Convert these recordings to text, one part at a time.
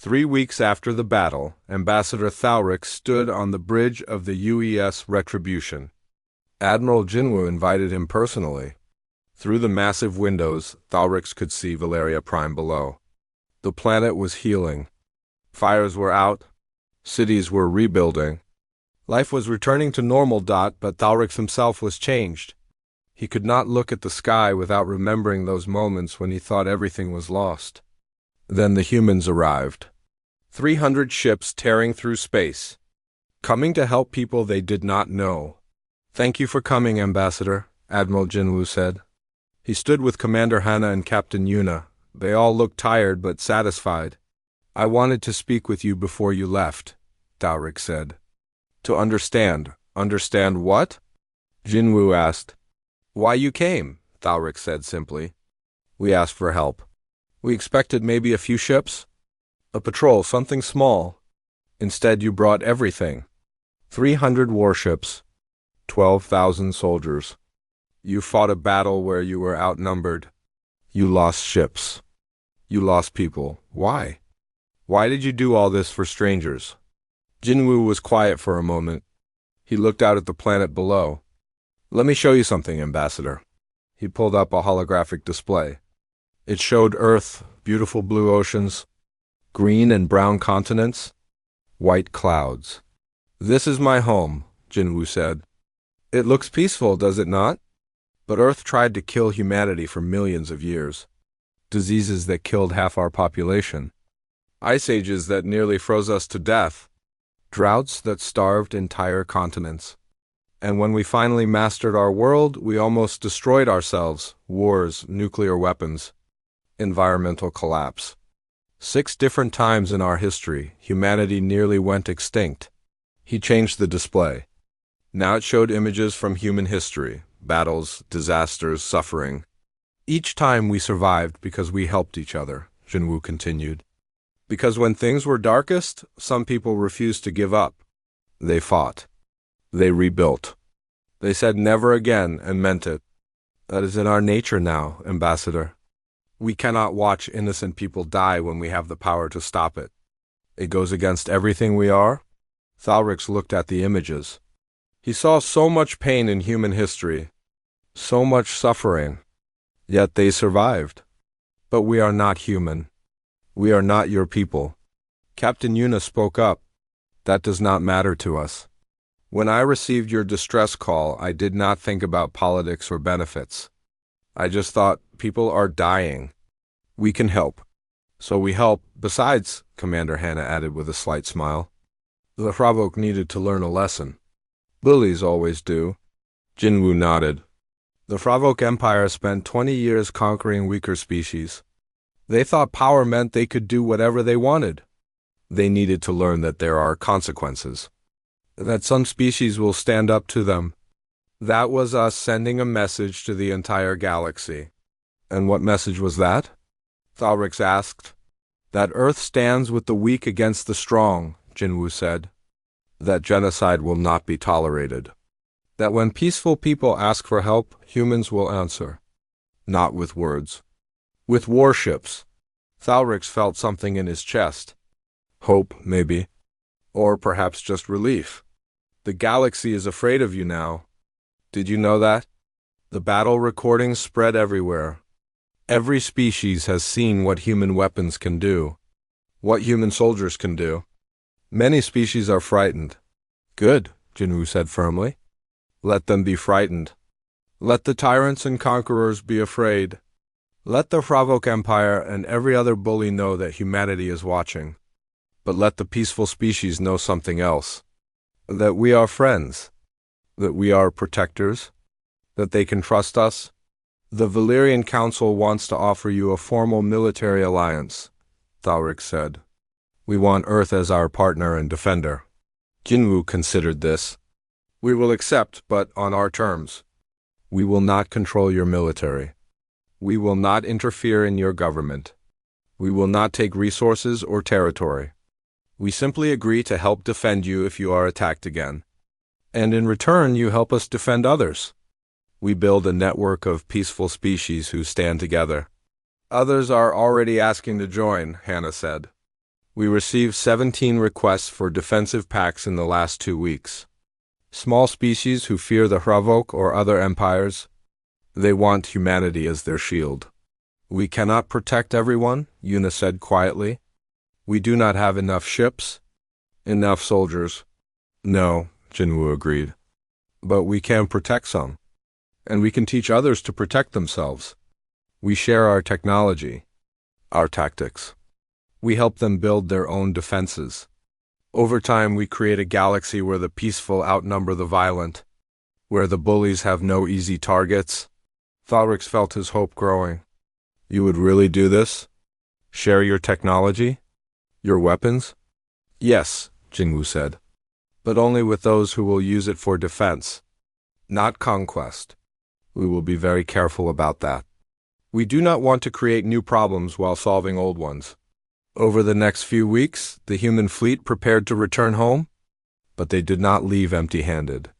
3 weeks after the battle, Ambassador Thalric stood on the bridge of the UES Retribution. Admiral Jinwu invited him personally. Through the massive windows, Thalric could see Valeria Prime below. The planet was healing. Fires were out. Cities were rebuilding. Life was returning to normal. But Thalric himself was changed. He could not look at the sky without remembering those moments when he thought everything was lost. Then the humans arrived. 300 ships tearing through space, coming to help people they did not know. "Thank you for coming, Ambassador," Admiral Jinwu said. He stood with Commander Hana and Captain Yuna. They all looked tired but satisfied. "I wanted to speak with you before you left," Thalric said. "To understand." "Understand what?" Jinwu asked. "Why you came," Thalric said simply. "We asked for help. We expected maybe a few ships. A patrol, something small. Instead you brought everything. 300 warships. 12,000 soldiers. You fought a battle where you were outnumbered. You lost ships. You lost people. Why? Why did you do all this for strangers?" Jinwu was quiet for a moment. He looked out at the planet below. "Let me show you something, Ambassador." He pulled up a holographic display. It showed Earth, beautiful blue oceans, green and brown continents, white clouds. "This is my home," Jinwu said. "It looks peaceful, does it not? But Earth tried to kill humanity for millions of years. Diseases that killed half our population. Ice ages that nearly froze us to death. Droughts that starved entire continents. And when we finally mastered our world, we almost destroyed ourselves. Wars, nuclear weapons, environmental collapse. 6 different times in our history, humanity nearly went extinct." He changed the display. Now it showed images from human history, battles, disasters, suffering. "Each time we survived because we helped each other," Jinwu continued. "Because when things were darkest, some people refused to give up. They fought. They rebuilt. They said never again and meant it. That is in our nature now, Ambassador. We cannot watch innocent people die when we have the power to stop it. It goes against everything we are." Thalric looked at the images. He saw so much pain in human history, so much suffering. Yet they survived. But we are not human. We are not your people. Captain Yuna spoke up. "That does not matter to us. When I received your distress call, I did not think about politics or benefits. I just thought, people are dying. We can help. So we help. Besides," Commander Hana added with a slight smile, "the Hravok needed to learn a lesson. Bullies always do." Jinwu nodded. "The Hravok Empire spent 20 years conquering weaker species. They thought power meant they could do whatever they wanted. They needed to learn that there are consequences. That some species will stand up to them. That was us sending a message to the entire galaxy." "And what message was that?" Thalric asked. "That Earth stands with the weak against the strong," Jinwu said. "That genocide will not be tolerated. That when peaceful people ask for help, humans will answer. Not with words. With warships." Thalric felt something in his chest. Hope, maybe. Or perhaps just relief. "The galaxy is afraid of you now. Did you know that? The battle recordings spread everywhere. Every species has seen what human weapons can do, what human soldiers can do. Many species are frightened." "Good," Jinwu said firmly. "Let them be frightened. Let the tyrants and conquerors be afraid. Let the Hravok Empire and every other bully know that humanity is watching. But let the peaceful species know something else. That we are friends. That we are protectors. That they can trust us. The Valerian Council wants to offer you a formal military alliance," Thalric said. "We want Earth as our partner and defender." Jinwu considered this. "We will accept, but on our terms. We will not control your military. We will not interfere in your government. We will not take resources or territory. We simply agree to help defend you if you are attacked again. And in return, you help us defend others. We build a network of peaceful species who stand together." "Others are already asking to join," Hannah said. We received 17 requests for defensive packs in the last 2 weeks. Small species who fear the Hravok or other empires, they want humanity as their shield. We cannot protect everyone, Yuna said quietly. We do not have enough ships, enough soldiers. No, Jinwoo agreed. But we can protect some. And we can teach others to protect themselves. We share our technology, our tactics. We help them build their own defenses. Over time, we create a galaxy where the peaceful outnumber the violent, where the bullies have no easy targets. Thalrix felt his hope growing. You would really do this? Share your technology? Your weapons? Yes, Jinwoo said. But only with those who will use it for defense, not conquest. We will be very careful about that. We do not want to create new problems while solving old ones. Over the next few weeks, the human fleet prepared to return home, but they did not leave empty-handed.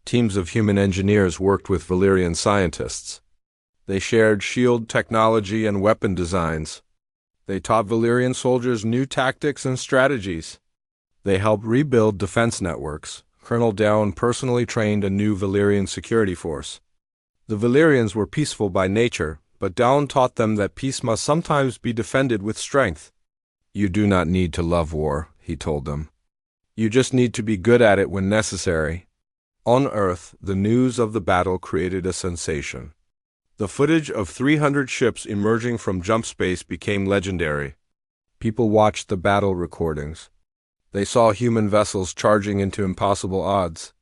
Teams of human engineers worked with Valyrian scientists. They shared shield technology and weapon designs. They taught Valyrian soldiers new tactics and strategies. They helped rebuild defense networks. Colonel Down personally trained a new Valyrian security force. The Valyrians were peaceful by nature, but Down taught them that peace must sometimes be defended with strength. You do not need to love war, he told them. You just need to be good at it when necessary. On Earth, the news of the battle created a sensation. The footage of 300 ships emerging from jump space became legendary. People watched the battle recordings. They saw human vessels charging into impossible odds.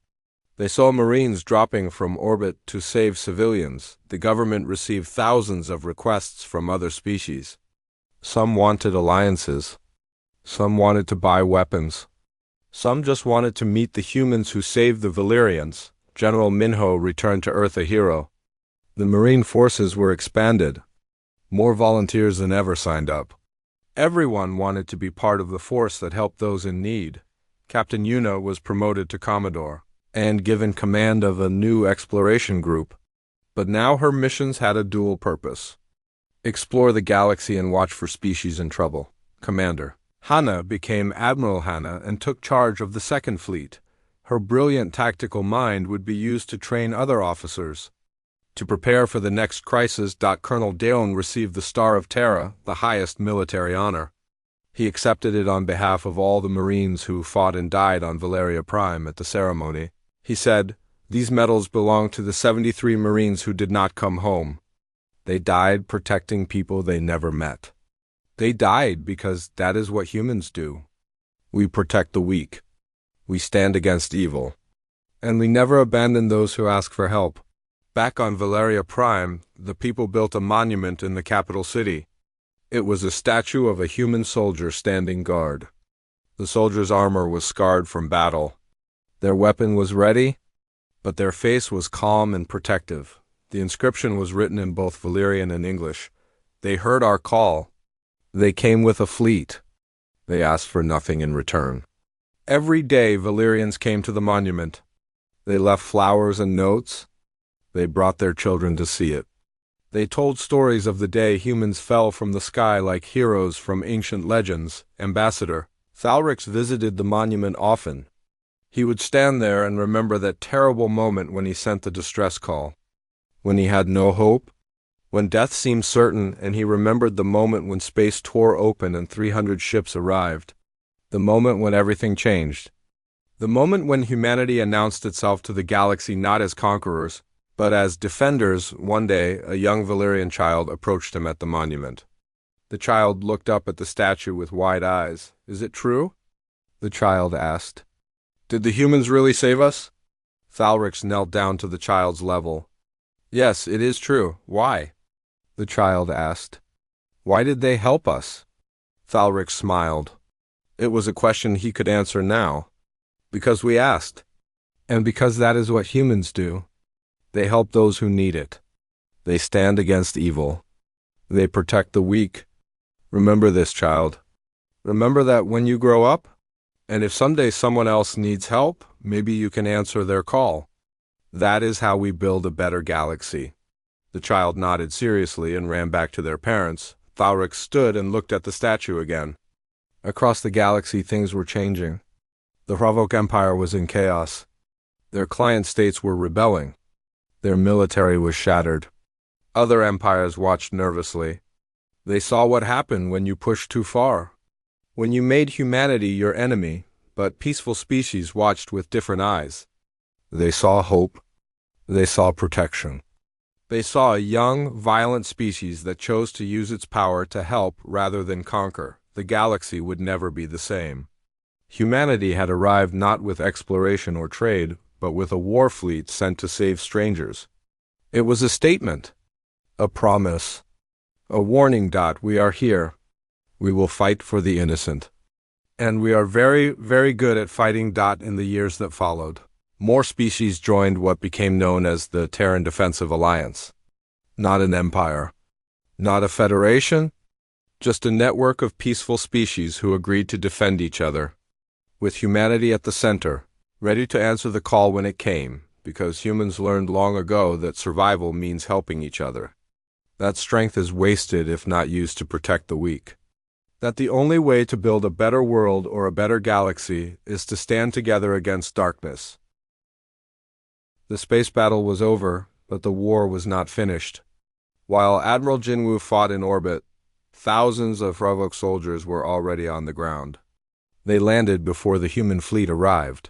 They saw Marines dropping from orbit to save civilians. The government received thousands of requests from other species. Some wanted alliances. Some wanted to buy weapons. Some just wanted to meet the humans who saved the Valyrians. General Minho returned to Earth a hero. The Marine forces were expanded. More volunteers than ever signed up. Everyone wanted to be part of the force that helped those in need. Captain Yuna was promoted to Commodore and given command of a new exploration group. But now her missions had a dual purpose. Explore the galaxy and watch for species in trouble. Commander Hana became Admiral Hana and took charge of the Second Fleet. Her brilliant tactical mind would be used to train other officers. To prepare for the next crisis, Colonel Daon received the Star of Terra, the highest military honor. He accepted it on behalf of all the Marines who fought and died on Valeria Prime at the ceremony. He said, "These medals belong to the 73 Marines who did not come home. They died protecting people they never met. They died because that is what humans do. We protect the weak. We stand against evil. And we never abandon those who ask for help." Back on Valeria Prime, the people built a monument in the capital city. It was a statue of a human soldier standing guard. The soldier's armor was scarred from battle. Their weapon was ready, but their face was calm and protective. The inscription was written in both Valyrian and English. They heard our call. They came with a fleet. They asked for nothing in return. Every day Valyrians came to the monument. They left flowers and notes. They brought their children to see it. They told stories of the day humans fell from the sky like heroes from ancient legends. Ambassador Thalrix visited the monument often. He would stand there and remember that terrible moment when he sent the distress call. When he had no hope. When death seemed certain, and he remembered the moment when space tore open and 300 ships arrived. The moment when everything changed. The moment when humanity announced itself to the galaxy not as conquerors, but as defenders. One day, a young Valyrian child approached him at the monument. The child looked up at the statue with wide eyes. "Is it true?" the child asked. "Did the humans really save us?" Thalrix knelt down to the child's level. "Yes, it is true. Why?" the child asked. "Why did they help us?" Thalrix smiled. It was a question he could answer now. "Because we asked. And because that is what humans do. They help those who need it. They stand against evil. They protect the weak. Remember this, child. Remember that when you grow up. And if someday someone else needs help, maybe you can answer their call. That is how we build a better galaxy." The child nodded seriously and ran back to their parents. Thalrix stood and looked at the statue again. Across the galaxy, things were changing. The Ravok Empire was in chaos. Their client states were rebelling. Their military was shattered. Other empires watched nervously. They saw what happened when you pushed too far. When you made humanity your enemy, but peaceful species watched with different eyes. They saw hope. They saw protection. They saw a young, violent species that chose to use its power to help rather than conquer. The galaxy would never be the same. Humanity had arrived not with exploration or trade, but with a war fleet sent to save strangers. It was a statement, a promise, a warning. We are here. We will fight for the innocent. And we are very, very good at fighting. In the years that followed, more species joined what became known as the Terran Defensive Alliance. Not an empire, not a federation, just a network of peaceful species who agreed to defend each other, with humanity at the center, ready to answer the call when it came, because humans learned long ago that survival means helping each other. That strength is wasted if not used to protect the weak. That the only way to build a better world or a better galaxy is to stand together against darkness. The space battle was over, but the war was not finished. While Admiral Jinwoo fought in orbit, thousands of Ravok soldiers were already on the ground. They landed before the human fleet arrived.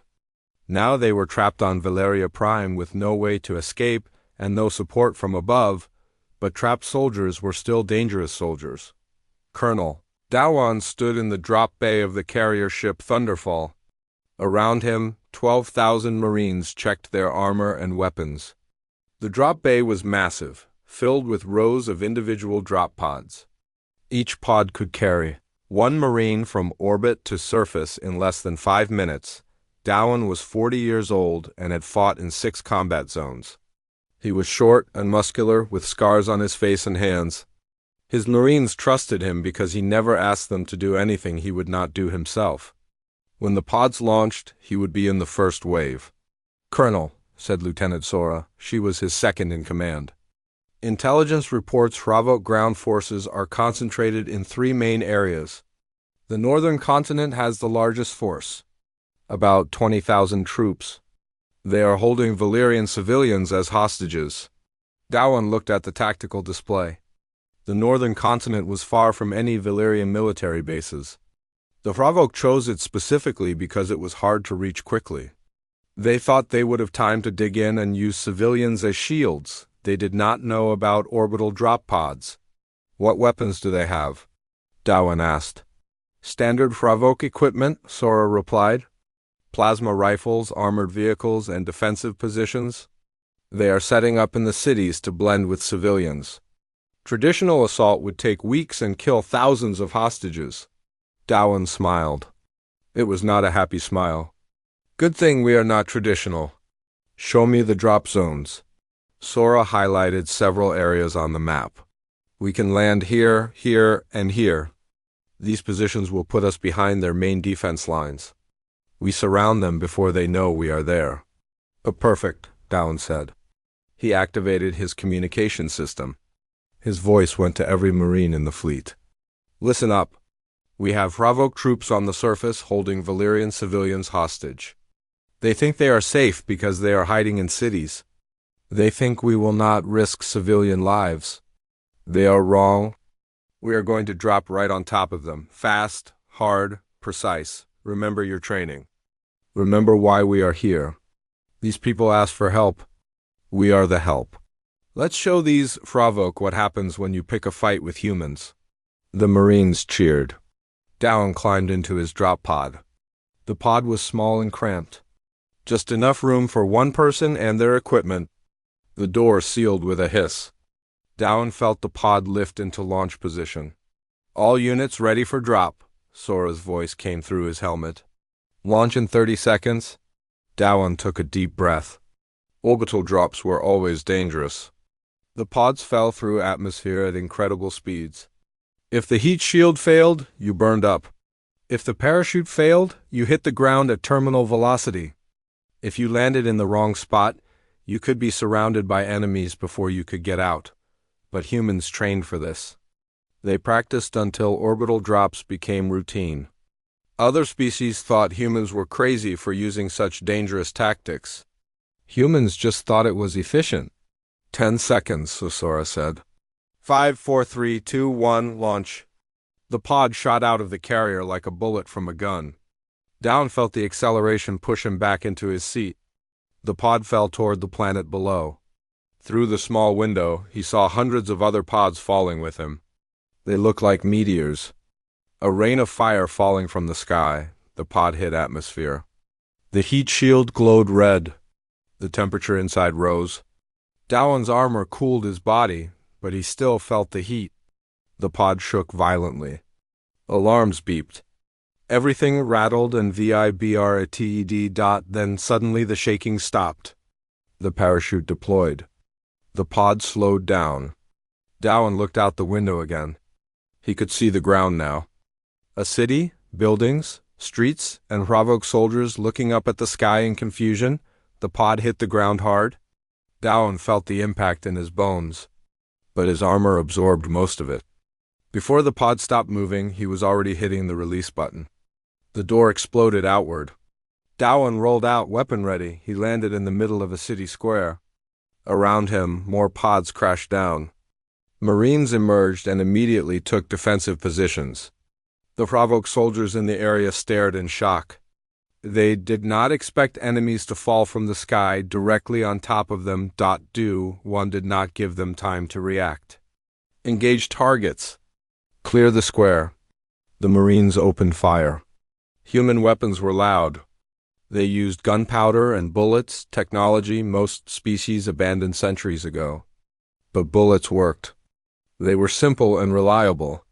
Now they were trapped on Valeria Prime with no way to escape and no support from above, but trapped soldiers were still dangerous soldiers. Colonel Dawan stood in the drop bay of the carrier ship Thunderfall. Around him, 12,000 Marines checked their armor and weapons. The drop bay was massive, filled with rows of individual drop pods. Each pod could carry one Marine from orbit to surface in less than 5 minutes. Dawan was 40 years old and had fought in 6 combat zones. He was short and muscular, with scars on his face and hands. His Marines trusted him because he never asked them to do anything he would not do himself. When the pods launched, he would be in the first wave. "Colonel," said Lieutenant Sora. She was his second in command. Intelligence reports Ravok ground forces are concentrated in 3 main areas. The northern continent has the largest force, about 20,000 troops. They are holding Valyrian civilians as hostages. Dawan looked at the tactical display. The northern continent was far from any Valyrian military bases. The Ravok chose it specifically because it was hard to reach quickly. They thought they would have time to dig in and use civilians as shields. They did not know about orbital drop pods. "What weapons do they have?" Dawan asked. "Standard Ravok equipment," Sora replied. "Plasma rifles, armored vehicles, and defensive positions. They are setting up in the cities to blend with civilians. Traditional assault would take weeks and kill thousands of hostages." Dawan smiled. It was not a happy smile. "Good thing we are not traditional. Show me the drop zones." Sora highlighted several areas on the map. "We can land here, here, and here. These positions will put us behind their main defense lines. We surround them before they know we are there." Perfect," Dawan said. He activated his communication system. His voice went to every Marine in the fleet. "Listen up. We have Ravok troops on the surface holding Valyrian civilians hostage. They think they are safe because they are hiding in cities. They think we will not risk civilian lives. They are wrong. We are going to drop right on top of them. Fast, hard, precise. Remember your training. Remember why we are here. These people ask for help. We are the help. Let's show these Ravok what happens when you pick a fight with humans." The Marines cheered. Dawan climbed into his drop pod. The pod was small and cramped. Just enough room for one person and their equipment. The door sealed with a hiss. Dawan felt the pod lift into launch position. "All units ready for drop," Sora's voice came through his helmet. "Launch in 30 seconds. Dawan took a deep breath. Orbital drops were always dangerous. The pods fell through atmosphere at incredible speeds. If the heat shield failed, you burned up. If the parachute failed, you hit the ground at terminal velocity. If you landed in the wrong spot, you could be surrounded by enemies before you could get out. But humans trained for this. They practiced until orbital drops became routine. Other species thought humans were crazy for using such dangerous tactics. Humans just thought it was efficient. 10 seconds, Sosora said. 5, 4, 3, 2, 1, launch. The pod shot out of the carrier like a bullet from a gun. Down felt the acceleration push him back into his seat. The pod fell toward the planet below. Through the small window, he saw hundreds of other pods falling with him. They looked like meteors. A rain of fire falling from the sky. The pod hit atmosphere. The heat shield glowed red. The temperature inside rose. Dowan's armor cooled his body, but he still felt the heat. The pod shook violently. Alarms beeped. Everything rattled and vibratted. Then suddenly the shaking stopped. The parachute deployed. The pod slowed down. Dowan looked out the window again. He could see the ground now. A city, buildings, streets, and Ravok soldiers looking up at the sky in confusion. The pod hit the ground hard. Dowan felt the impact in his bones, but his armor absorbed most of it. Before the pod stopped moving, he was already hitting the release button. The door exploded outward. Dowan rolled out, weapon ready. He landed in the middle of a city square. Around him, more pods crashed down. Marines emerged and immediately took defensive positions. The Ravok soldiers in the area stared in shock. They did not expect enemies to fall from the sky directly on top of them. One did not give them time to react. Engage targets. Clear the square. The Marines opened fire. Human weapons were loud. They used gunpowder and bullets, technology most species abandoned centuries ago. But bullets worked. They were simple and reliable.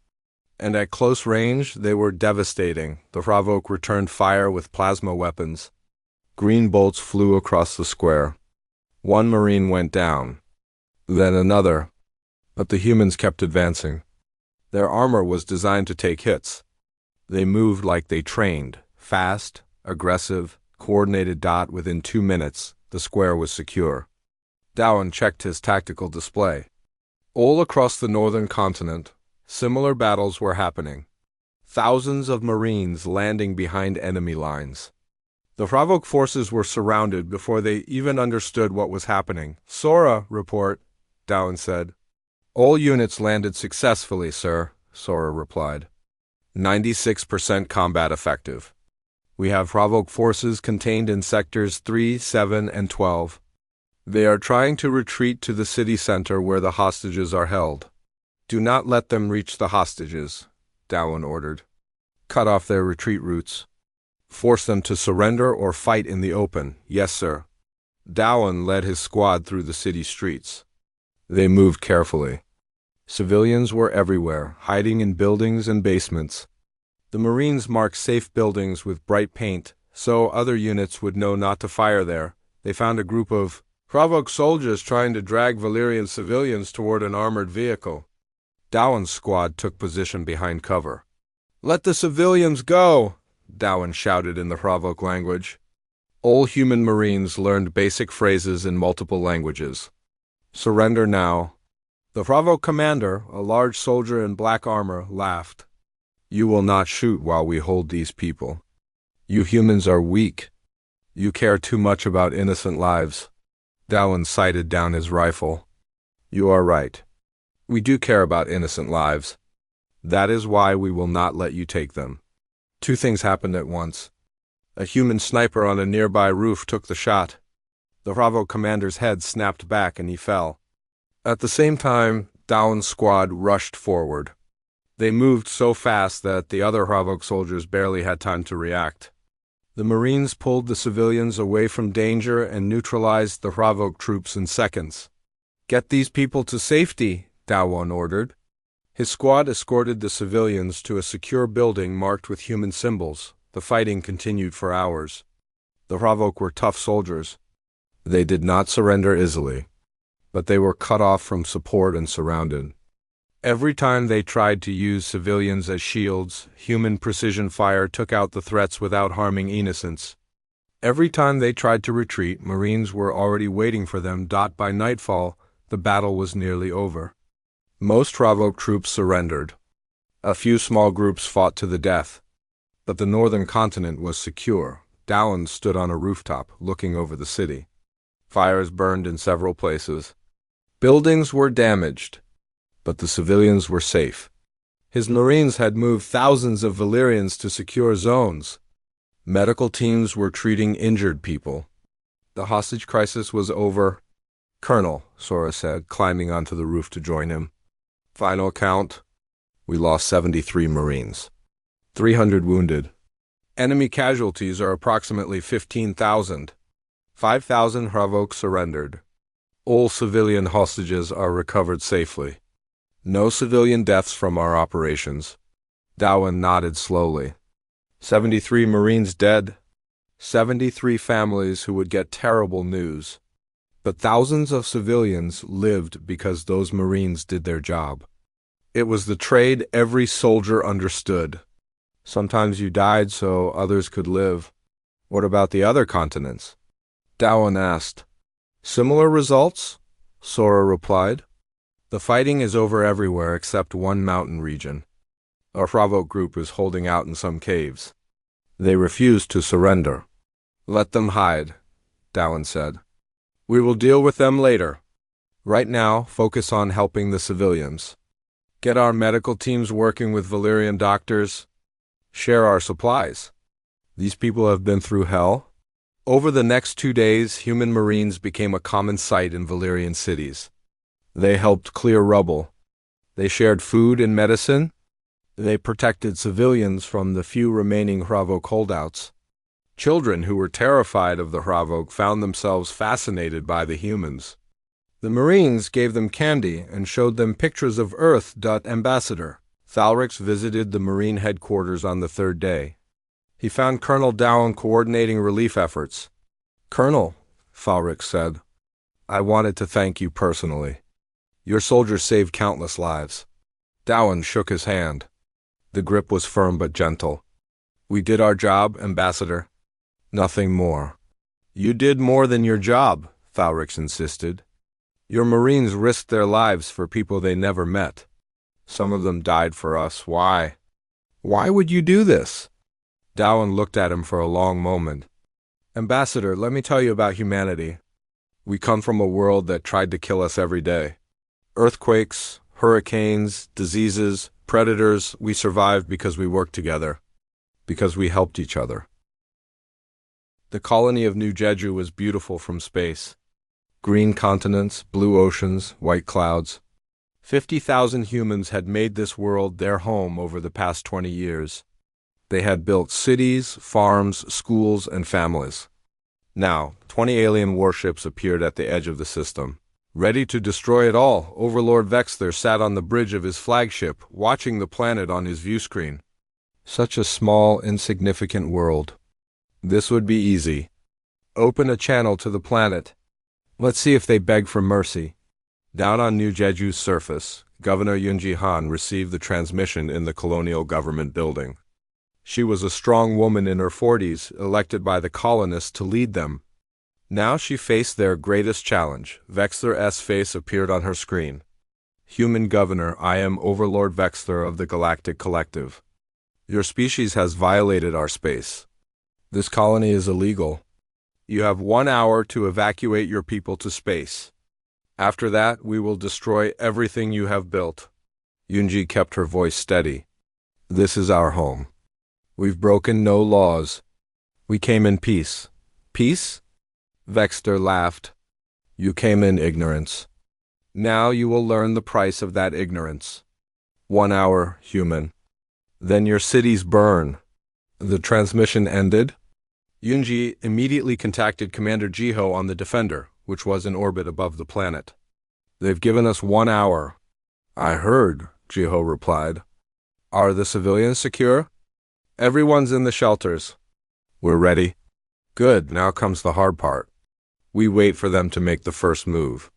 And at close range, they were devastating. The Ravok returned fire with plasma weapons. Green bolts flew across the square. One Marine went down. Then another. But the humans kept advancing. Their armor was designed to take hits. They moved like they trained. Fast, aggressive, coordinated. Within 2 minutes, the square was secure. Dowan checked his tactical display. All across the northern continent, similar battles were happening. Thousands of Marines landing behind enemy lines. The Ravok forces were surrounded before they even understood what was happening. Sora, report, Dowan said. All units landed successfully, sir, Sora replied. 96% combat effective. We have Ravok forces contained in sectors 3, 7, and 12. They are trying to retreat to the city center where the hostages are held. Do not let them reach the hostages, Dowan ordered. Cut off their retreat routes. Force them to surrender or fight in the open. Yes, sir. Dowan led his squad through the city streets. They moved carefully. Civilians were everywhere, hiding in buildings and basements. The Marines marked safe buildings with bright paint, so other units would know not to fire there. They found a group of Ravok soldiers trying to drag Valyrian civilians toward an armored vehicle. Dowan's squad took position behind cover. Let the civilians go, Dowan shouted in the Ravok language. All human Marines learned basic phrases in multiple languages. Surrender now. The Ravok commander, a large soldier in black armor, laughed. You will not shoot while we hold these people. You humans are weak. You care too much about innocent lives. Dowan sighted down his rifle. You are right. We do care about innocent lives. That is why we will not let you take them. 2 things happened at once. A human sniper on a nearby roof took the shot. The Ravok commander's head snapped back and he fell. At the same time, Dowan's squad rushed forward. They moved so fast that the other Ravok soldiers barely had time to react. The Marines pulled the civilians away from danger and neutralized the Ravok troops in seconds. Get these people to safety, Dowan ordered. His squad escorted the civilians to a secure building marked with human symbols. The fighting continued for hours. The Ravok were tough soldiers. They did not surrender easily, but they were cut off from support and surrounded. Every time they tried to use civilians as shields, human precision fire took out the threats without harming innocents. Every time they tried to retreat, Marines were already waiting for them. By nightfall, the battle was nearly over. Most Ravok troops surrendered. A few small groups fought to the death. But the northern continent was secure. Dallin stood on a rooftop, looking over the city. Fires burned in several places. Buildings were damaged, but the civilians were safe. His Marines had moved thousands of Valyrians to secure zones. Medical teams were treating injured people. The hostage crisis was over. "Colonel," Sora said, climbing onto the roof to join him. "Final count. We lost 73 Marines. 300 wounded. Enemy casualties are approximately 15,000. 5,000 Hravok surrendered. All civilian hostages are recovered safely. No civilian deaths from our operations." Dallin nodded slowly. 73 Marines dead. 73 families who would get terrible news. But thousands of civilians lived because those Marines did their job. It was the trade every soldier understood. Sometimes you died so others could live. What about the other continents? Dallin asked. Similar results? Sora replied. The fighting is over everywhere except one mountain region. Our Hravok group is holding out in some caves. They refuse to surrender. Let them hide, Dallin said. We will deal with them later. Right now, focus on helping the civilians. Get our medical teams working with Valyrian doctors. Share our supplies. These people have been through hell. Over the next 2 days, human Marines became a common sight in Valyrian cities. They helped clear rubble. They shared food and medicine. They protected civilians from the few remaining Hravok holdouts. Children who were terrified of the Hravok found themselves fascinated by the humans. The Marines gave them candy and showed them pictures of Earth. Ambassador Thalrix visited the Marine headquarters on the third day. He found Colonel Dallin coordinating relief efforts. Colonel, Thalrix said, I wanted to thank you personally. Your soldiers saved countless lives. Dallin shook his hand. The grip was firm but gentle. We did our job, Ambassador. Nothing more. You did more than your job, Thalrix insisted. Your Marines risked their lives for people they never met. Some of them died for us. Why? Why would you do this? Dallin looked at him for a long moment. Ambassador, let me tell you about humanity. We come from a world that tried to kill us every day. Earthquakes, hurricanes, diseases, predators, we survived because we worked together. Because we helped each other. The colony of New Jeju was beautiful from space. Green continents, blue oceans, white clouds. 50,000 humans had made this world their home over the past 20 years. They had built cities, farms, schools, and families. Now, 20 alien warships appeared at the edge of the system. Ready to destroy it all, Overlord Vexler sat on the bridge of his flagship, watching the planet on his viewscreen. Such a small, insignificant world. This would be easy. Open a channel to the planet. Let's see if they beg for mercy. Down on New Jeju's surface, Governor Yunji Han received the transmission in the colonial government building. She was a strong woman in her 40s, elected by the colonists to lead them. Now she faced their greatest challenge. Vexler's face appeared on her screen. Human Governor, I am Overlord Vexler of the Galactic Collective. Your species has violated our space. This colony is illegal. You have 1 hour to evacuate your people to space. After that, we will destroy everything you have built. Yunji kept her voice steady. This is our home. We've broken no laws. We came in peace. Peace? Vexter laughed. You came in ignorance. Now you will learn the price of that ignorance. 1 hour, human. Then your cities burn. The transmission ended. Yunji immediately contacted Commander Jiho on the Defender, which was in orbit above the planet. They've given us 1 hour. I heard, Jiho replied. Are the civilians secure? Everyone's in the shelters. We're ready. Good, now comes the hard part. We wait for them to make the first move.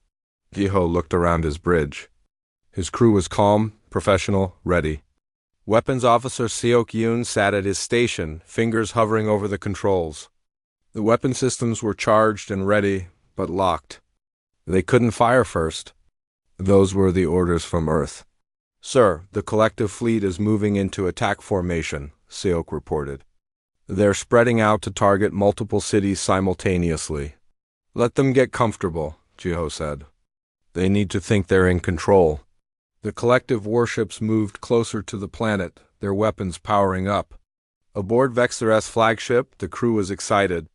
Jiho looked around his bridge. His crew was calm, professional, ready. Weapons Officer Seok Yoon sat at his station, fingers hovering over the controls. The weapon systems were charged and ready, but locked. They couldn't fire first. Those were the orders from Earth. Sir, the collective fleet is moving into attack formation, Seok reported. They're spreading out to target multiple cities simultaneously. Let them get comfortable, Jiho said. They need to think they're in control. The collective warships moved closer to the planet, their weapons powering up. Aboard Vexthor's flagship, the crew was excited.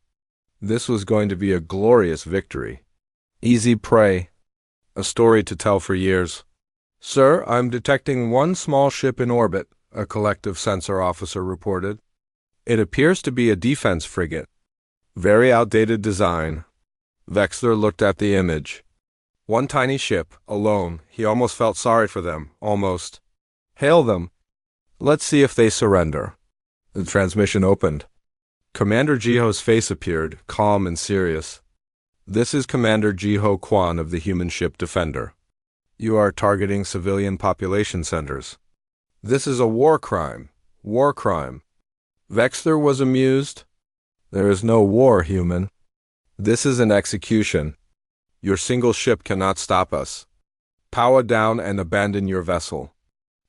This was going to be a glorious victory. Easy prey. A story to tell for years. Sir, I'm detecting one small ship in orbit, a collective sensor officer reported. It appears to be a defense frigate. Very outdated design. Vexthor looked at the image. One tiny ship, alone. He almost felt sorry for them, almost. Hail them. Let's see if they surrender. The transmission opened. Commander Jiho's face appeared, calm and serious. This is Commander Jiho Kwan of the human ship Defender. You are targeting civilian population centers. This is a war crime. War crime. Vexthor was amused. There is no war, human. This is an execution. Your single ship cannot stop us. Power down and abandon your vessel.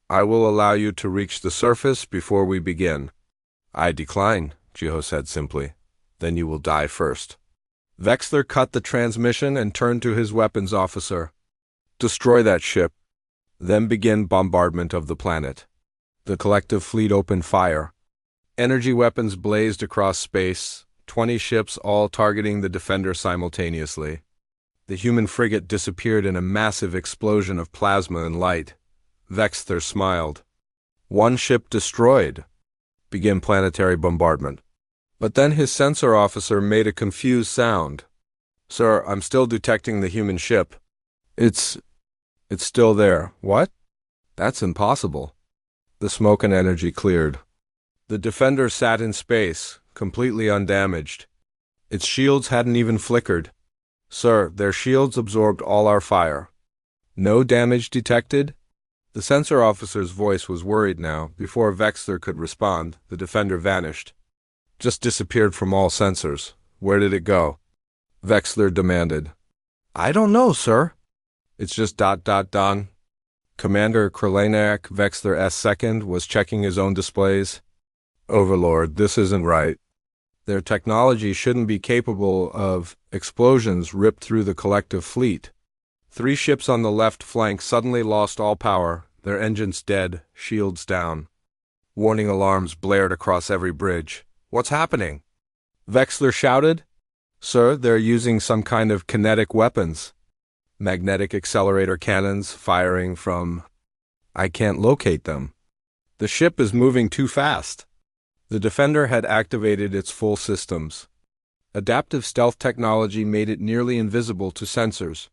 I will allow you to reach the surface before we begin. I decline, Jiho said simply. Then you will die first. Vexthor cut the transmission and turned to his weapons officer. Destroy that ship. Then begin bombardment of the planet. The collective fleet opened fire. Energy weapons blazed across space, 20 ships all targeting the Defender simultaneously. The human frigate disappeared in a massive explosion of plasma and light. Vexthor smiled. One ship destroyed. Begin planetary bombardment. But then his sensor officer made a confused sound. Sir, I'm still detecting the human ship. It's still there. What? That's impossible. The smoke and energy cleared. The Defender sat in space, completely undamaged. Its shields hadn't even flickered. Sir, their shields absorbed all our fire. No damage detected? The sensor officer's voice was worried now. Before Vexthor could respond, the Defender vanished. Just disappeared from all sensors. Where did it go? Vexthor demanded. I don't know, sir. It's just ... Commander Kralaniak, Vexthor second, was checking his own displays. Overlord, this isn't right. Their technology shouldn't be capable of explosions ripped through the collective fleet. 3 ships on the left flank suddenly lost all power, their engines dead, shields down. Warning alarms blared across every bridge. What's happening? Vexthor shouted. Sir, they're using some kind of kinetic weapons. Magnetic accelerator cannons firing from... I can't locate them. The ship is moving too fast. The Defender had activated its full systems. Adaptive stealth technology made it nearly invisible to sensors.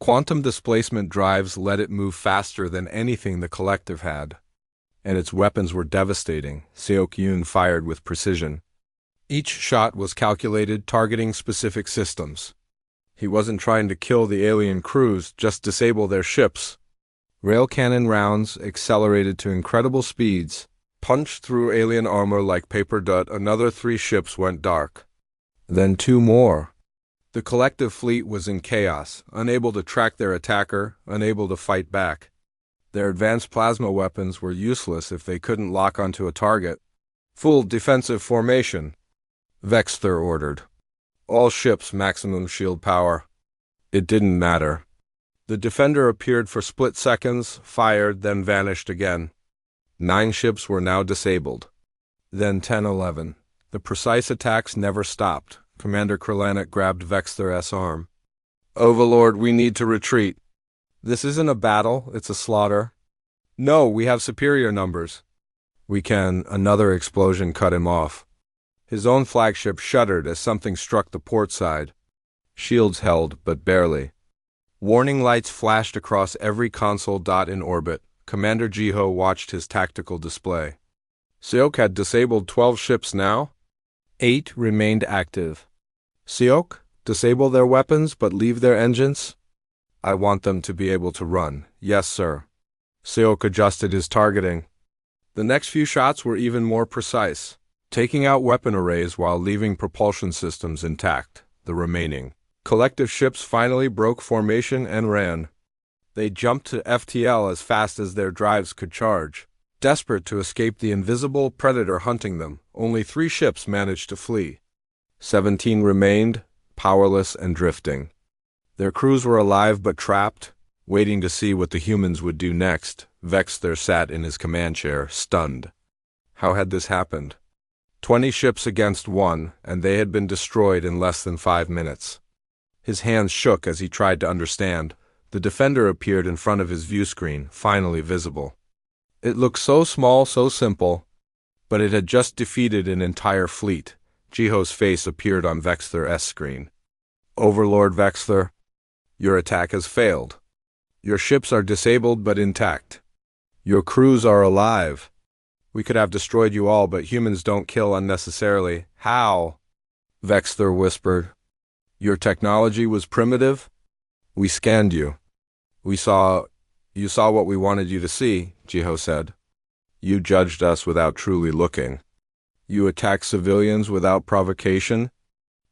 Quantum displacement drives let it move faster than anything the collective had. And its weapons were devastating. Seok-Yoon fired with precision. Each shot was calculated, targeting specific systems. He wasn't trying to kill the alien crews, just disable their ships. Rail cannon rounds, accelerated to incredible speeds, punched through alien armor like paper dust. Another 3 ships went dark. Then 2 more. The collective fleet was in chaos, unable to track their attacker, unable to fight back. Their advanced plasma weapons were useless if they couldn't lock onto a target. Full defensive formation, Vexthor ordered. All ships maximum shield power. It didn't matter. The Defender appeared for split seconds, fired, then vanished again. 9 ships were now disabled. Then 10, 11. The precise attacks never stopped. Commander Kralaniak grabbed Vexthor's arm. Overlord, we need to retreat. This isn't a battle, it's a slaughter. No, we have superior numbers. We can. Another explosion cut him off. His own flagship shuddered as something struck the port side. Shields held, but barely. Warning lights flashed across every console dot in orbit. Commander Jiho watched his tactical display. Seok had disabled 12 ships now. 8 remained active. Seok, disable their weapons but leave their engines? I want them to be able to run. Yes, sir. Seok adjusted his targeting. The next few shots were even more precise, taking out weapon arrays while leaving propulsion systems intact. The remaining collective ships finally broke formation and ran. They jumped to FTL as fast as their drives could charge. Desperate to escape the invisible predator hunting them, only 3 ships managed to flee. 17 remained, powerless and drifting. Their crews were alive but trapped, waiting to see what the humans would do next. Vexler sat in his command chair, stunned. How had this happened? 20 ships against 1, and they had been destroyed in less than 5 minutes. His hands shook as he tried to understand. The defender appeared in front of his view screen, finally visible. It looked so small, so simple, but it had just defeated an entire fleet. Jiho's face appeared on Vexler's screen. Overlord Vexler, your attack has failed. Your ships are disabled but intact. Your crews are alive. We could have destroyed you all, but humans don't kill unnecessarily. How? Vexler whispered. Your technology was primitive? We scanned you. You saw what we wanted you to see, Jiho said. You judged us without truly looking. You attacked civilians without provocation.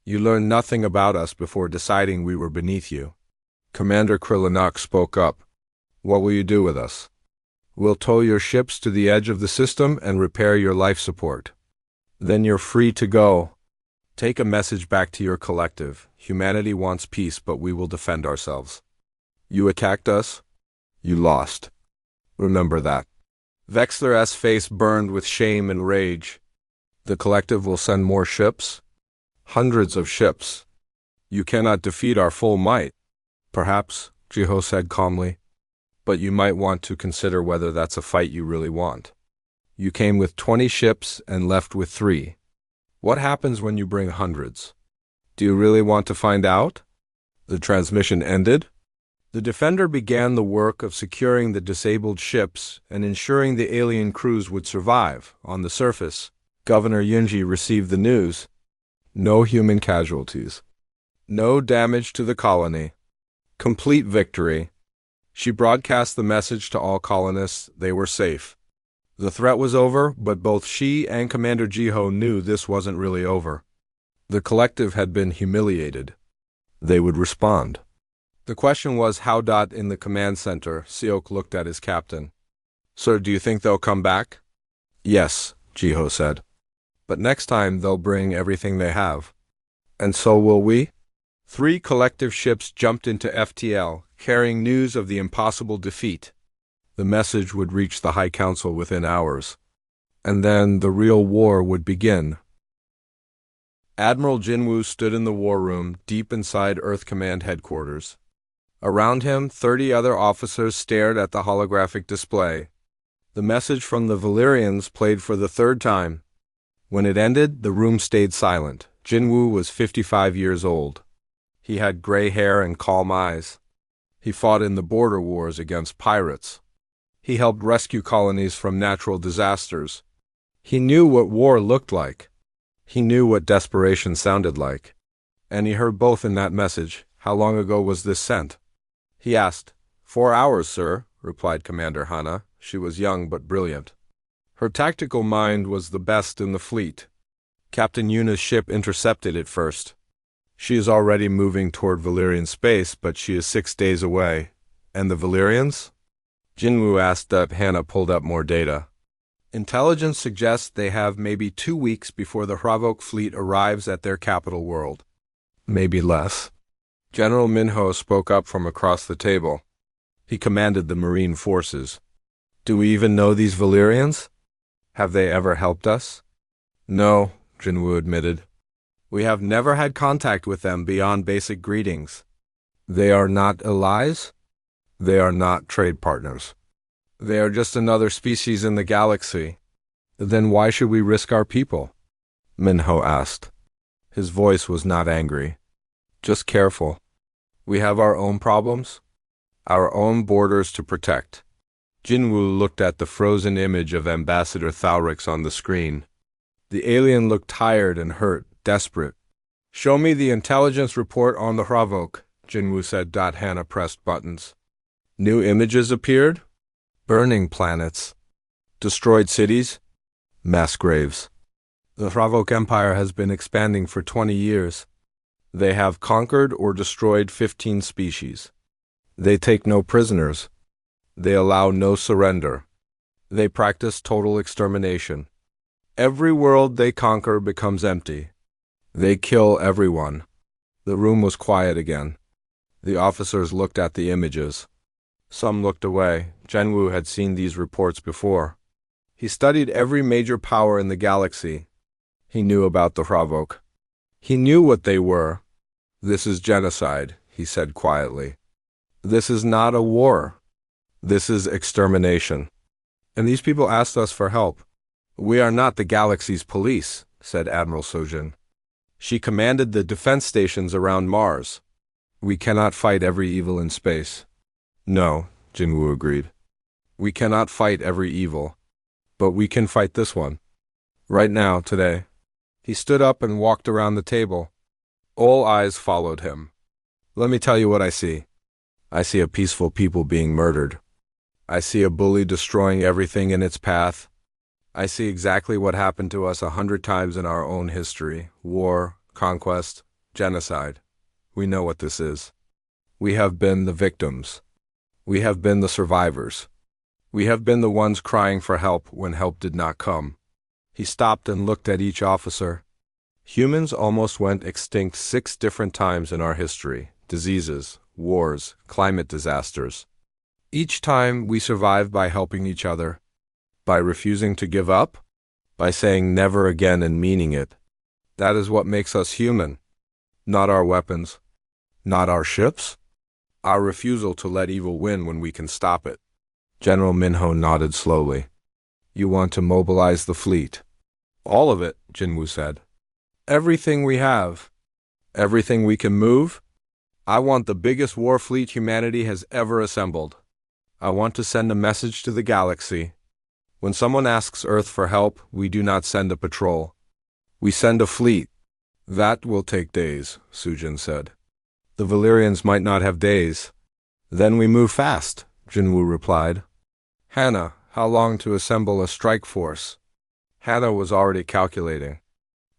You learned nothing about us before deciding we were beneath you. Commander Krilinok spoke up. What will you do with us? We'll tow your ships to the edge of the system and repair your life support. Then you're free to go. Take a message back to your collective. Humanity wants peace, but we will defend ourselves. You attacked us. You lost. Remember that. Vexler's face burned with shame and rage. The collective will send more ships? Hundreds of ships. You cannot defeat our full might. Perhaps, Jiho said calmly. But you might want to consider whether that's a fight you really want. You came with 20 ships and left with 3. What happens when you bring hundreds? Do you really want to find out? The transmission ended. The defender began the work of securing the disabled ships and ensuring the alien crews would survive. On the surface, Governor Yunji received the news. No human casualties. No damage to the colony. Complete victory. She broadcast the message to all colonists they were safe. The threat was over, but both she and Commander Jiho knew this wasn't really over. The collective had been humiliated. They would respond. The question was how. In the command center, Seok looked at his captain. Sir, do you think they'll come back? Yes, Jiho said. But next time they'll bring everything they have. And so will we? 3 collective ships jumped into FTL, carrying news of the impossible defeat. The message would reach the High Council within hours. And then the real war would begin. Admiral Jinwoo stood in the war room, deep inside Earth Command headquarters. Around him, 30 other officers stared at the holographic display. The message from the Valyrians played for the 3rd time. When it ended, the room stayed silent. Jinwoo was 55 years old. He had gray hair and calm eyes. He fought in the border wars against pirates. He helped rescue colonies from natural disasters. He knew what war looked like. He knew what desperation sounded like. And he heard both in that message. How long ago was this sent? He asked. 4 hours, sir, replied Commander Hana. She was young but brilliant. Her tactical mind was the best in the fleet. Captain Yuna's ship intercepted it first. She is already moving toward Valyrian space, but she is 6 days away. And the Valyrians? Jinwoo asked. Hana pulled up more data. Intelligence suggests they have maybe 2 weeks before the Hravok fleet arrives at their capital world. Maybe less. General Minho spoke up from across the table. He commanded the marine forces. Do we even know these Valyrians? Have they ever helped us? No, Jinwoo admitted. We have never had contact with them beyond basic greetings. They are not allies? They are not trade partners. They are just another species in the galaxy. Then why should we risk our people? Minho asked. His voice was not angry. Just careful. We have our own problems, our own borders to protect. Jinwoo looked at the frozen image of Ambassador Thalrix on the screen. The alien looked tired and hurt, desperate. Show me the intelligence report on the Hravok, Jinwoo said. Hana pressed buttons. New images appeared? Burning planets. Destroyed cities? Mass graves. The Hravok Empire has been expanding for 20 years. They have conquered or destroyed 15 species. They take no prisoners. They allow no surrender. They practice total extermination. Every world they conquer becomes empty. They kill everyone. The room was quiet again. The officers looked at the images. Some looked away. Jinwoo had seen these reports before. He studied every major power in the galaxy. He knew about the Ravok. He knew what they were. This is genocide, he said quietly. This is not a war. This is extermination. And these people asked us for help. We are not the galaxy's police, said Admiral Sojin. She commanded the defense stations around Mars. We cannot fight every evil in space. No, Jinwoo agreed. We cannot fight every evil. But we can fight this one. Right now, today. He stood up and walked around the table. All eyes followed him. Let me tell you what I see. I see a peaceful people being murdered. I see a bully destroying everything in its path. I see exactly what happened to us 100 times in our own history. War, conquest, genocide. We know what this is. We have been the victims. We have been the survivors. We have been the ones crying for help when help did not come. He stopped and looked at each officer. Humans almost went extinct 6 different times in our history. Diseases, wars, climate disasters. Each time we survived by helping each other, by refusing to give up, by saying never again and meaning it. That is what makes us human. Not our weapons, not our ships, our refusal to let evil win when we can stop it. General Minho nodded slowly. You want to mobilize the fleet? All of it, Jinwoo said. Everything we have. Everything we can move. I want the biggest war fleet humanity has ever assembled. I want to send a message to the galaxy. When someone asks Earth for help, we do not send a patrol. We send a fleet. That will take days, Sujin said. The Valyrians might not have days. Then we move fast, Jinwoo replied. Hannah, how long to assemble a strike force? Hannah was already calculating.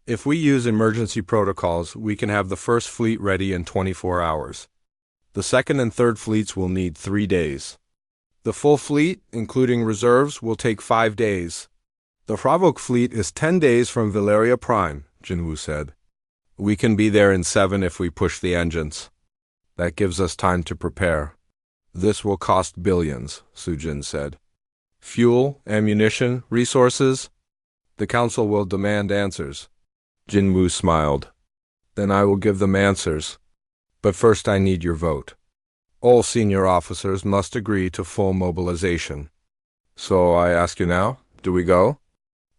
If we use emergency protocols, we can have the first fleet ready in 24 hours. The second and third fleets will need 3 days. The full fleet, including reserves, will take 5 days. The Ravok fleet is 10 days from Valyria Prime, Jinwoo said. We can be there in 7 if we push the engines. That gives us time to prepare. This will cost billions, Sujin said. Fuel, ammunition, resources? The council will demand answers. Jinwoo smiled. Then I will give them answers. But first I need your vote. All senior officers must agree to full mobilization. So I ask you now, do we go?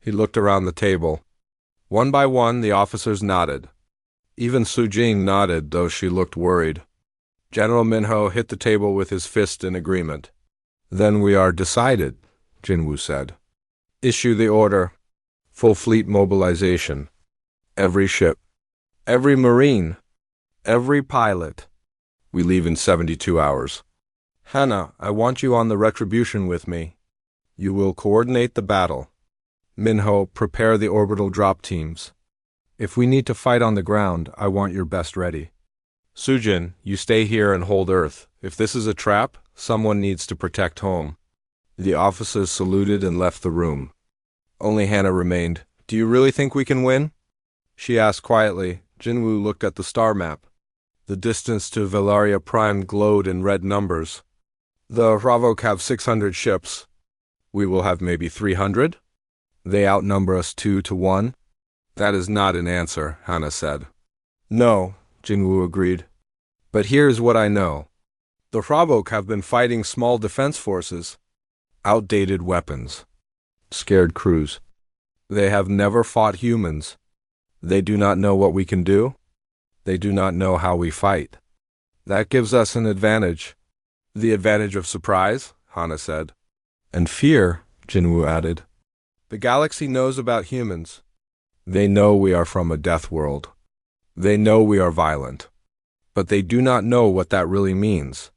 He looked around the table. One by one, the officers nodded. Even Sujin nodded, though she looked worried. General Minho hit the table with his fist in agreement. Then we are decided, Jinwoo said. Issue the order. Full fleet mobilization. Every ship. Every marine. Every pilot. We leave in 72 hours. Hannah, I want you on the Retribution with me. You will coordinate the battle. Minho, prepare the orbital drop teams. If we need to fight on the ground, I want your best ready. Sujin, you stay here and hold Earth. If this is a trap, someone needs to protect home. The officers saluted and left the room. Only Hannah remained. Do you really think we can win? She asked quietly. Jinwoo looked at the star map. The distance to Valyria Prime glowed in red numbers. The Ravok have 600 ships. We will have maybe 300? They outnumber us 2 to 1? That is not an answer, Hannah said. No, Jinwoo agreed. But here's what I know. The Ravok have been fighting small defense forces. Outdated weapons. Scared crews. They have never fought humans. They do not know what we can do. They do not know how we fight. That gives us an advantage. The advantage of surprise, Hannah said. And fear, Jinwoo added. The galaxy knows about humans. They know we are from a death world. They know we are violent. But they do not know what that really means.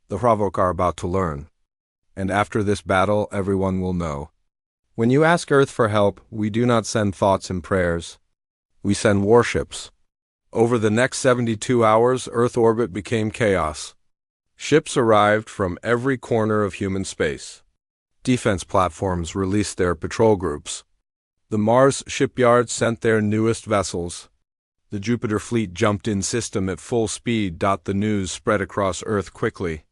The Ravok are about to learn. And after this battle, everyone will know. When you ask Earth for help, we do not send thoughts and prayers. We send warships. Over the next 72 hours, Earth orbit became chaos. Ships arrived from every corner of human space. Defense platforms released their patrol groups. The Mars shipyards sent their newest vessels. The Jupiter fleet jumped in system at full speed. The news spread across Earth quickly.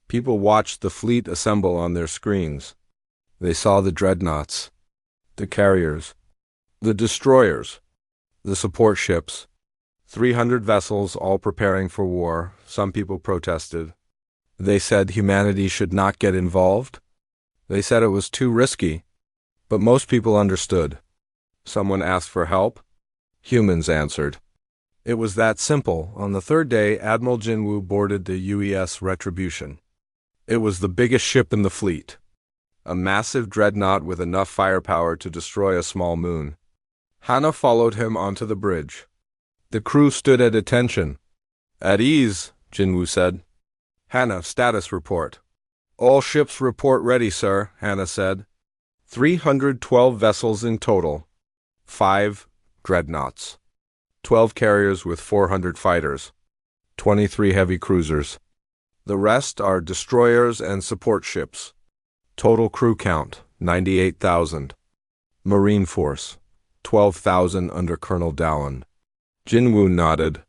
People watched the fleet assemble on their screens. They saw the dreadnoughts, the carriers, the destroyers, the support ships. 300 vessels all preparing for war. Some people protested. They said humanity should not get involved. They said it was too risky. But most people understood. Someone asked for help. Humans answered. It was that simple. On the third day, Admiral Jinwoo boarded the UES Retribution. It was the biggest ship in the fleet. A massive dreadnought with enough firepower to destroy a small moon. Hannah followed him onto the bridge. The crew stood at attention. At ease, Jinwoo said. Hannah, status report. All ships report ready, sir, Hannah said. 312 vessels in total. 5 dreadnoughts. 12 carriers with 400 fighters. 23 heavy cruisers. The rest are destroyers and support ships. Total crew count, 98,000. Marine Force, 12,000 under Colonel Dallin. Jinwoo nodded.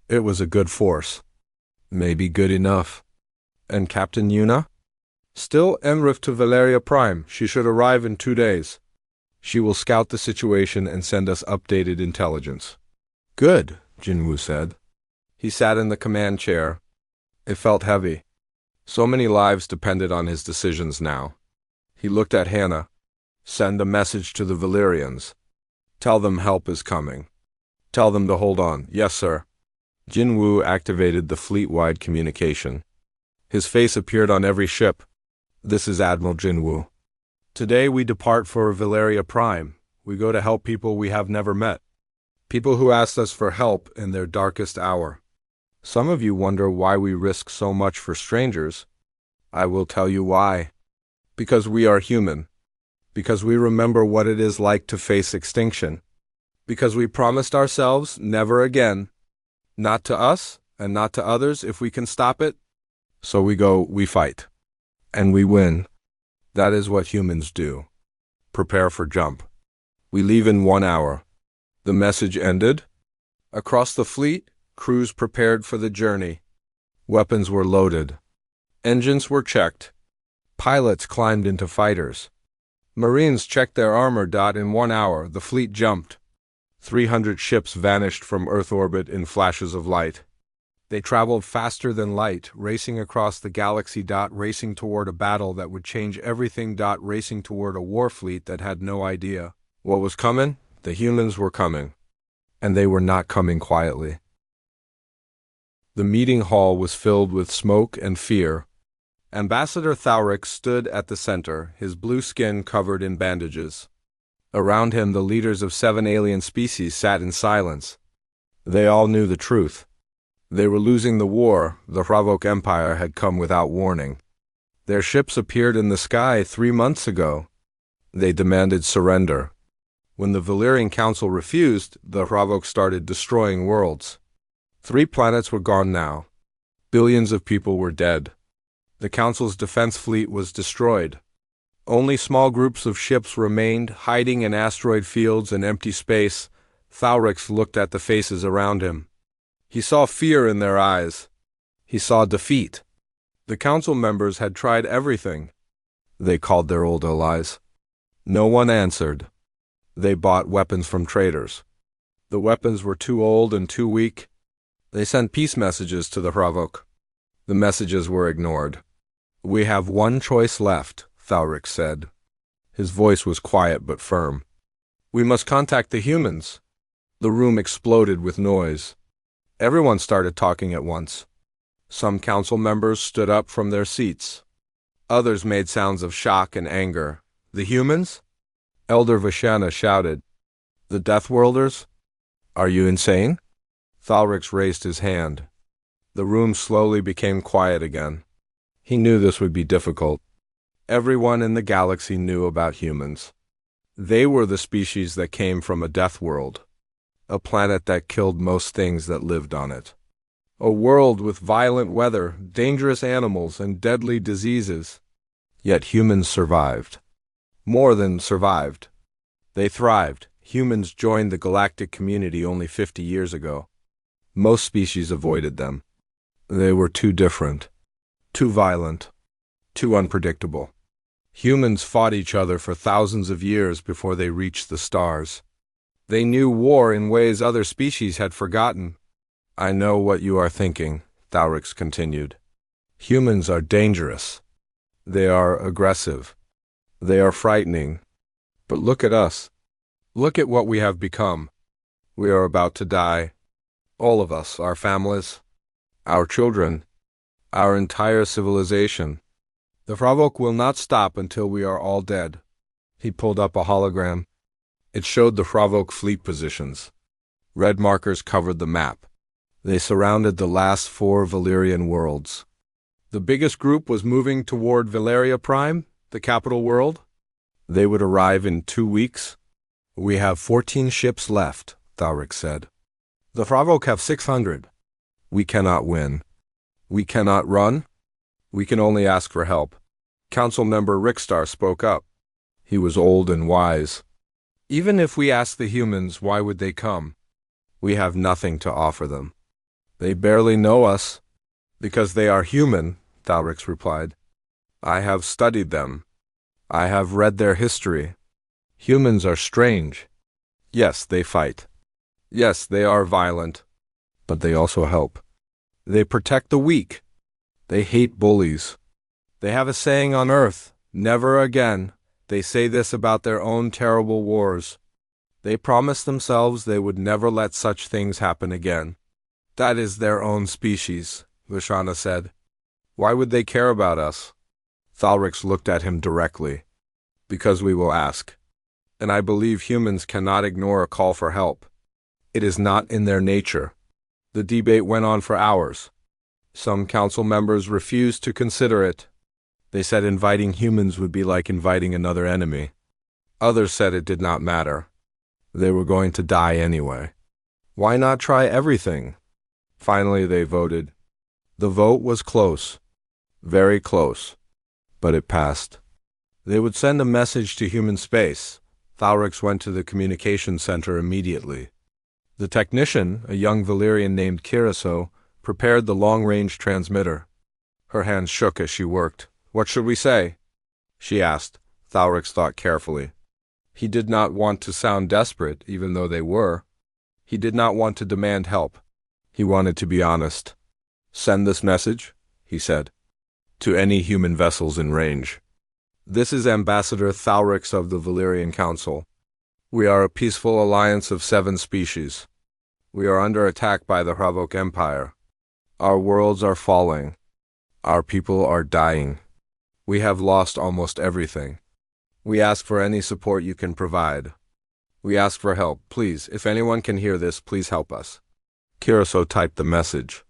It was a good force. Maybe good enough. And Captain Yuna? Still en route to Valeria Prime. She should arrive in 2 days. She will scout the situation and send us updated intelligence. Good, Jinwoo said. He sat in the command chair. It felt heavy. So many lives depended on his decisions now. He looked at Hannah. Send a message to the Valerians. Tell them help is coming. Tell them to hold on. Yes, sir. Jinwoo activated the fleet-wide communication. His face appeared on every ship. This is Admiral Jinwoo. Today we depart for Valeria Prime. We go to help people we have never met. People who asked us for help in their darkest hour. Some of you wonder why we risk so much for strangers. I will tell you why. Because we are human. Because we remember what it is like to face extinction. Because we promised ourselves never again. Not to us and not to others if we can stop it. So we go, we fight. And we win. That is what humans do. Prepare for jump. We leave in 1 hour. The message ended. Across the fleet, crews prepared for the journey. Weapons were loaded. Engines were checked. Pilots climbed into fighters. Marines checked their armor. In 1 hour, the fleet jumped. 300 ships vanished from Earth orbit in flashes of light. They traveled faster than light, racing across the galaxy. Racing toward a battle that would change everything. Racing toward a war fleet that had no idea what was coming. The humans were coming. And they were not coming quietly. The meeting hall was filled with smoke and fear. Ambassador Thaurix stood at the center, his blue skin covered in bandages. Around him, the leaders of 7 alien species sat in silence. They all knew the truth. They were losing the war. The Ravok Empire had come without warning. Their ships appeared in the sky 3 months ago. They demanded surrender. When the Valerian Council refused, the Ravok started destroying worlds. 3 planets were gone now. Billions of people were dead. The Council's defense fleet was destroyed. Only small groups of ships remained, hiding in asteroid fields and empty space. Thaurix looked at the faces around him. He saw fear in their eyes. He saw defeat. The Council members had tried everything. They called their old allies. No one answered. They bought weapons from traders. The weapons were too old and too weak. They sent peace messages to the Ravok. The messages were ignored. We have one choice left, Thaurix said. His voice was quiet but firm. We must contact the humans. The room exploded with noise. Everyone started talking at once. Some council members stood up from their seats. Others made sounds of shock and anger. The humans? Elder Vashana shouted. The Deathworlders? Are you insane? Thaurix raised his hand. The room slowly became quiet again. He knew this would be difficult. Everyone in the galaxy knew about humans. They were the species that came from a death world, a planet that killed most things that lived on it. A world with violent weather, dangerous animals, and deadly diseases. Yet humans survived. More than survived. They thrived. Humans joined the galactic community only 50 years ago. Most species avoided them. They were too different, too violent, too unpredictable. Humans fought each other for thousands of years before they reached the stars. They knew war in ways other species had forgotten. I know what you are thinking, Thaurix continued. Humans are dangerous. They are aggressive. They are frightening. But look at us. Look at what we have become. We are about to die. All of us, our families, our children, our entire civilization. The Fravok will not stop until we are all dead. He pulled up a hologram. It showed the Fravok fleet positions. Red markers covered the map. They surrounded the last 4 Valyrian worlds. The biggest group was moving toward Valeria Prime, the capital world. They would arrive in 2 weeks. We have 14 ships left, Thaurix said. The Fravok have 600. We cannot win. We cannot run. We can only ask for help. Council member Rickstar spoke up. He was old and wise. Even if we ask the humans, why would they come? We have nothing to offer them. They barely know us. Because they are human, Thaurix replied. I have studied them. I have read their history. Humans are strange. Yes, they fight. Yes, they are violent. But they also help. They protect the weak. They hate bullies. They have a saying on Earth, never again. They say this about their own terrible wars. They promised themselves they would never let such things happen again. That is their own species, Vishana said. Why would they care about us? Thaurix looked at him directly. Because we will ask. And I believe humans cannot ignore a call for help. It is not in their nature. The debate went on for hours. Some council members refused to consider it. They said inviting humans would be like inviting another enemy. Others said it did not matter. They were going to die anyway. Why not try everything? Finally, they voted. The vote was close. Very close. But it passed. They would send a message to human space. Thaurix went to the communication center immediately. The technician, a young Valyrian named Kiriso, prepared the long-range transmitter. Her hands shook as she worked. What should we say? She asked. Thaurix thought carefully. He did not want to sound desperate, even though they were. He did not want to demand help. He wanted to be honest. Send this message, he said, to any human vessels in range. This is Ambassador Thaurix of the Valyrian Council. We are a peaceful alliance of 7 species. We are under attack by the Fravok Empire. Our worlds are falling. Our people are dying. We have lost almost everything. We ask for any support you can provide. We ask for help. Please, if anyone can hear this, please help us. Kiriso typed the message.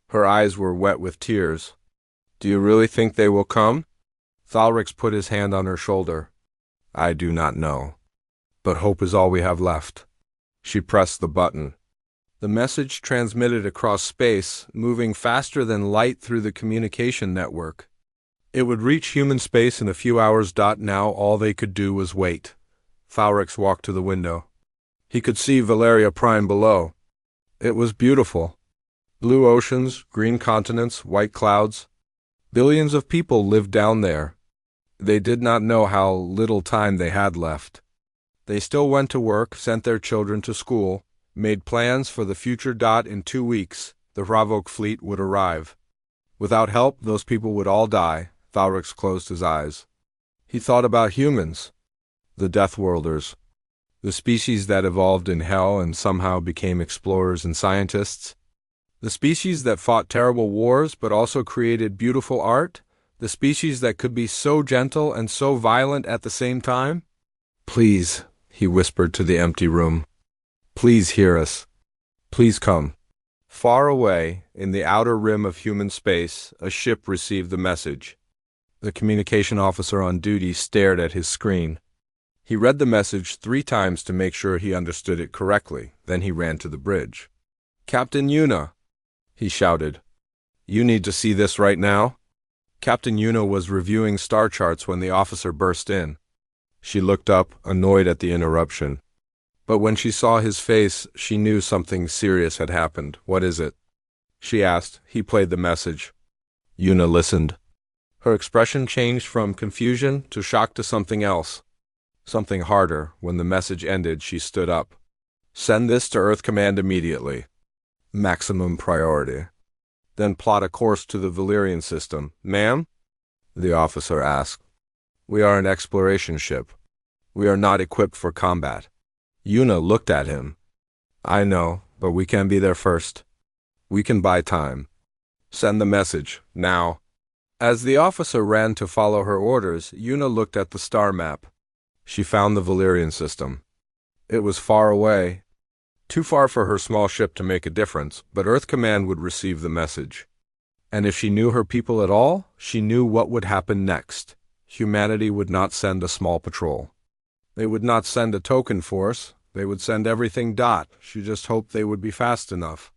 Her eyes were wet with tears. Do you really think they will come? Thaurix put his hand on her shoulder. I do not know. But hope is all we have left. She pressed the button. The message transmitted across space, moving faster than light through the communication network. It would reach human space in a few hours. Now all they could do was wait. Thaurix walked to the window. He could see Valeria Prime below. It was beautiful. Blue oceans, green continents, white clouds. Billions of people lived down there. They did not know how little time they had left. They still went to work, sent their children to school, made plans for the future. In 2 weeks, the Fravok fleet would arrive. Without help, those people would all die. Thaurix closed his eyes. He thought about humans, the Deathworlders, the species that evolved in hell and somehow became explorers and scientists, the species that fought terrible wars but also created beautiful art, the species that could be so gentle and so violent at the same time. Please, he whispered to the empty room. Please hear us. Please come. Far away, in the outer rim of human space, a ship received the message. The communication officer on duty stared at his screen. He read the message 3 times to make sure he understood it correctly. Then he ran to the bridge. Captain Yuna. he shouted. "You need to see this right now?" Captain Yuna was reviewing star charts when the officer burst in. She looked up, annoyed at the interruption. But when she saw his face, she knew something serious had happened. "What is it?" she asked. He played the message. Yuna listened. Her expression changed from confusion to shock to something else. Something harder. When the message ended, she stood up. "Send this to Earth Command immediately. Maximum priority. Then plot a course to the Valyrian system." "Ma'am?" the officer asked. "We are an exploration ship. We are not equipped for combat." Yuna looked at him. "I know, but we can be there first. We can buy time. Send the message, now." As the officer ran to follow her orders, Yuna looked at the star map. She found the Valyrian system. It was far away. Too far for her small ship to make a difference, but Earth Command would receive the message. And if she knew her people at all, she knew what would happen next. Humanity would not send a small patrol. They would not send a token force. They would send everything. She just hoped they would be fast enough.